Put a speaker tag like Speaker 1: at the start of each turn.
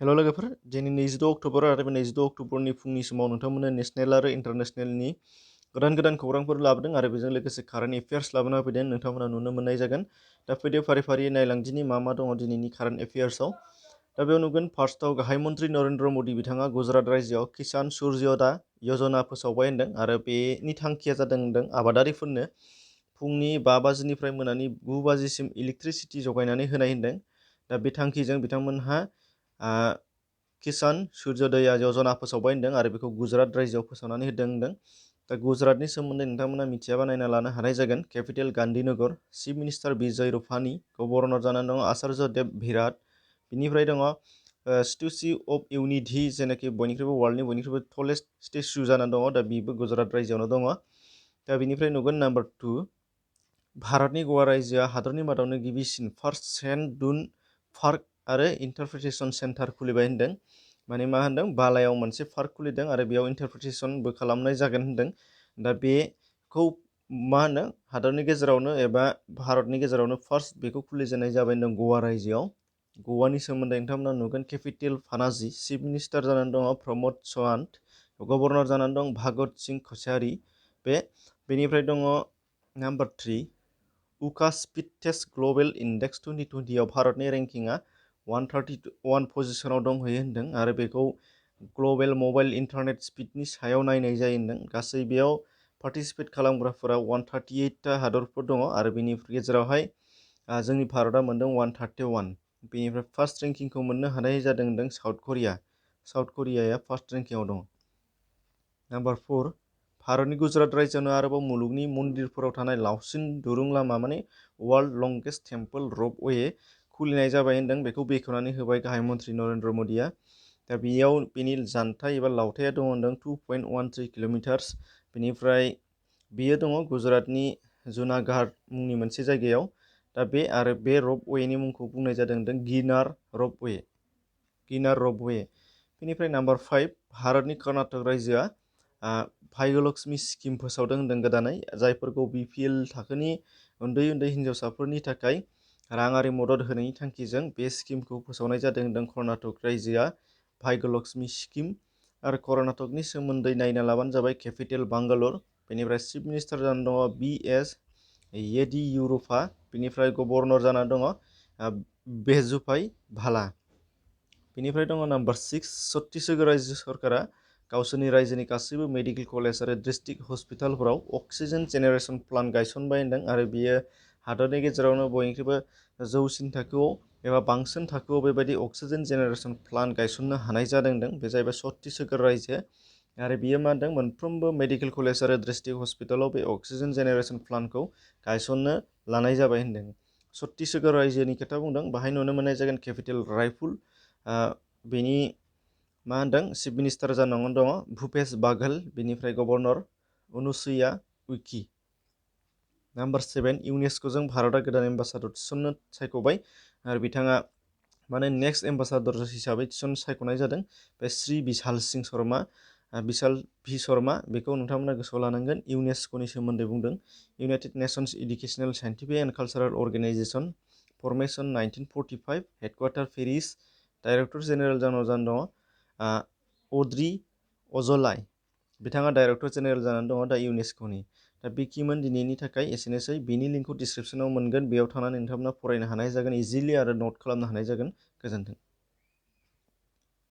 Speaker 1: हेल' लोगोफोर, दिनै 26 अक्ट'बर आरो बे 26 अक्ट'बरनि फुंनि समाव नोंथांमोननो नेशनेल आरो इन्टारनेशनेलनि गोदान खौरांफोर लाबोदों आरो बेजों लोगोसे कारेन्ट एफेयार्स लाबोना होफैदों। नोंथांमोना नुनो मोननाय जागोन। दा फैदो फारि नायलांदिनि मा दङ दिनैनि कारेन्ट एफेयार्सआव। दा बेयाव नुगोन फार्स्टआव गाहाय मन्त्रि नरेन्द्र मदि बिथाङा गुजरात रायजोआव किसान सुर्यदा यजना फोसावबाय होन्दों आरो बेनि थांखिया जादों आबादारिफोरनो फुंनि 5 बाजिनिफ्राय मोनानि 9 बाजिसिम इलेक्ट्रिसिटि जगायनानै होनाय होन्दों। दा बे थांखिजों बिथांमोनहा किसान सुर्यदया यजना फोसावबाय होन्दों आरो बेखौ गुजरात रायजोआव फोसावनानै होदों। दा गुजरातनि सोमोन्दै नोंथांमोना मिथियाबा नायना लानो हानाय जागोन। Capital Gandhinagar, chief minister Vijay Rupani, governor जानानै दङ आचार्य देव भिराट, बिनिफ्राय दङ स्टेचु अफ इउनिटि, जेनाखि वर्ल्डनि बयनिख्रुइबो टलेस्ट स्टेचु जानानै दङ। दा बेबो गुजरात रायजोआवनो दङ। दा बिनिफ्राय नुगोन नाम्बार 2, भारतनि गवा रायजोआ हादरनि मादावनो गिबिसिन फार्स्ट सेन्ड दुन पार्क आरो इन्टारप्रिटेसन सेन्टार खुलिबाय होन्दों। माने मा होन्दों, बालायाव मोनसे पार्क खुलिदों आरो बेयाव इन्टारप्रिटेसनबो खालामनाय जागोन होन्दों। दा बेखौ मा होनो, हादरनि गेजेरावनो एबा भारतनि गेजेरावनो फार्स्ट बेखौ खुलिजेननाय जाबाय होन्दों गवा रायजोआव। गवानि सोमोन्दै नोंथांमोना नुगोन केपिटेल पानाजी, चिफ मिनिस्टार जानानै दङ प्रमद सावन्त, गभर्नर जानानै दं भागत सिंह कछारी। बेनिफ्राय दङ नाम्बार 3, उका स्पीड टेस्ट ग्लबेल इन्डेक्स 2020आव भारतनि रेंकिंआ 131 पजिशनाव दंहैयो होन्दों आरो बेखौ ग्लबेल मबाइल इन्टारनेट स्पिडनि सायाव नायनाय जायो होन्दों। गासै बेयाव पार्टिसिपेट खालामग्राफोरा 138टा हादरफोर दङ आरो बेनि गेजेरावहाय जोंनि भारतआ मोन्दों 131। बेनिफ्राय फार्स्ट रेंकिंखौ मोननो हानाय जादों होन्दों साउथ करिया। साउथ करियाया फार्स्ट रेंकिंआव दङ। नाम्बार 4, भारतनि गुजरात रायजोआवनो आरोबाव मुलुगनि मन्दिरफोराव थानाय लावसिन दुरुं लामा, माने वर्ल्ड लंगेस्ट टेम्पल रपवे खुलिनाय जाबाय होन्दों। बेखौ बेखेवनानै होबाय गाहाय मन्त्रि नरेन्द्र मदिया। दा बेयाव बेनि जानथाइ एबा लावथाइया दङ होन्दों 2.13 किल'मिटार्स। बेनिफ्राय बेयो दङ गुजरातनि जुनागढ़ मुंनि मोनसे जायगायाव। दा बे रपवेनि मुंखौ बुंनाय जादों होन्दों गिरनार रपवे। बेनिफ्राय नाम्बार 5, भारतनि कर्नाटक रायजोआ भाग्यलक्ष्मी स्किम फोसावदों होन्दों गोदानै, जायफोरखौ BPL थाखोनि उन्दै हिन्जावसाफोरनि थाखाय राङारि मदद होनायनि थांखिजों बे स्किमखौ फोसावनाय जादों होन्दों कर्नाटक रायजोआ भाग्यलक्ष्मी स्किम। आरो कर्नाटकनि सोमोन्दै नायना लाबानो जाबाय केपिटेल बांगालर। बेनिफ्राय चिफ मिनिस्टार जानानै दङ BS येदियुराप्पा। बेनिफ्राय गभर्नर जानानै दङ वेजुभाई भाला। बेनिफ्राय दङ नाम्बार 6, छत्तीसगढ़ रायजो सरकारा गावसोरनि रायजोनि गासैबो मेडिकेल कलेज आरो डिस्ट्रिक्ट हस्पिटालफोराव अक्सिजेन जेनेरेसन प्लान्ट गायसनबाय होन्दों आरो बियो हादरनि गेजेरावनो बयनिख्रुइबो जौसिन थाखोआव एबा बांसिन थाखोआव बेबायदि अक्सिजेन जेनेरेसन प्लान्ट गायसननो हानाय जादों होन्दों। बे जाहैबाय छत्तीसगढ़ रायजो आरो बियो मा होन्दों, मोनफ्रोमबो मेडिकेल कलेज आरो डिस्ट्रिक्ट हस्पिटालाव बे अक्सिजेन जेनेरेसन प्लान्टखौ गायसननो लानाय जाबाय होन्दों। छत्तीसगढ़ रायजोनि खोथा बुंदों, बाहाय नुनो मोननाय जागोन केपिटेल रायपुर। बेनि मा होन्दों, चिफ मिनिस्टार जानानै दङ भुपेश बाघेल। बेनिफ्राय गभर्नर अनुसुईया उइके। नाम्बार 7, इउनेस्क'जों भारतआ गोदान एम्बासाडर थिसननो सायख'बाय आरो बिथाङा माने नेक्स्ट एम्बासाडर हिसाबै सायख'नाय जादों। बे श्री विशाल भि शर्मा। बेखौ नोंथांमोना गोसोआव लानांगोन। इउनेस्क'नि सोमोन्दै बुंदों, United Nations Educational, Scientific and Cultural Organization, formation 1945, headquarter Paris. Director general जानानै दङ अड्रि अज'लाइ। बिथाङा डाइरेक्टर जेनेरेल जानानै दङ दा इउनेस्क'नि। दा बेखिनिमोन दिनैनि थाखाय, एसेनोसै। बेनि लिंकखौ डिसक्रिपसनाव मोनगोन, बेयाव थांनानै नोंथांमोना फरायनो हानाय जागोन इजिलि आरो नट खालामनो हानाय जागोन। गोजोन्थों।